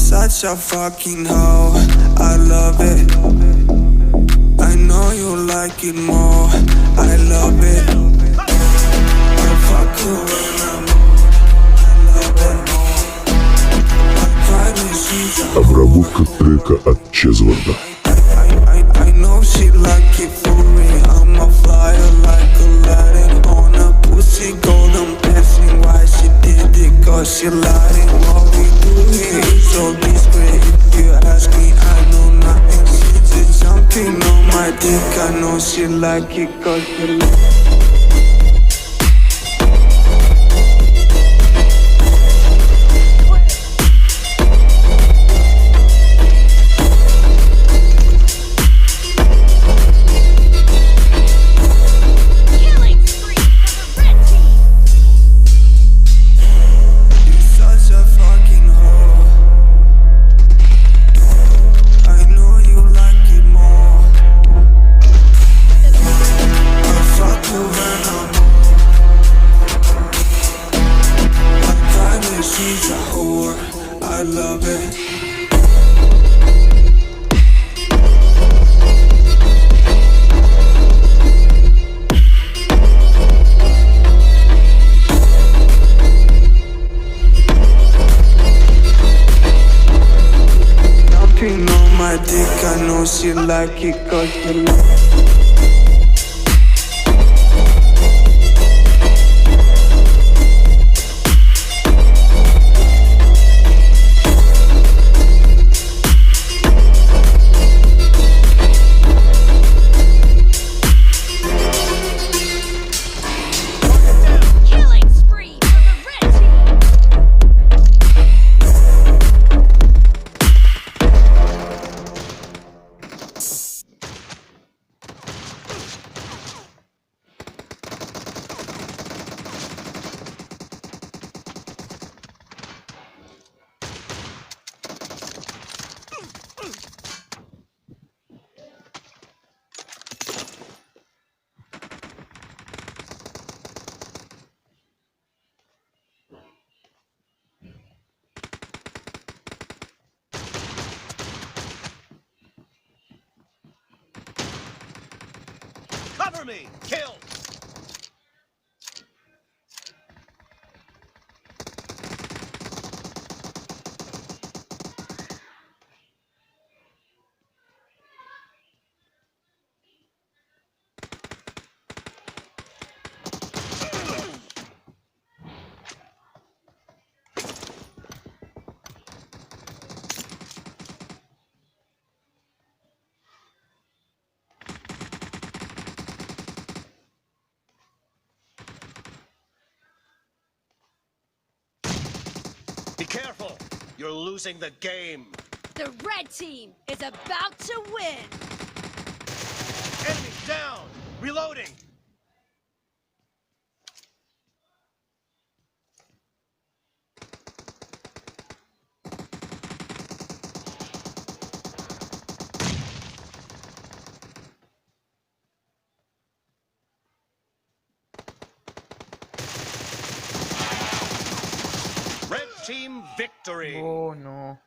such a fucking hoe, I love it. I know you like it more, I love it. I fuck you when I'm old, I love it more. I probably she's a Обработка трека от Чезварда. I know she like it for me. I'm a flyer like Aladdin on a pussy golden blessing. Why she did it? Cause she lied it. What we do here is so discreet. If you ask me, I know nothing. She's just jumping on my dick. I know she like it cause she like it. She's a whore, I love it. Jumping on my dick, I know she like it cause she like it. Cover me! Kill! Be careful! You're losing the game! The red team is about to win! Enemy down! Reloading! Red team victory! Oh no.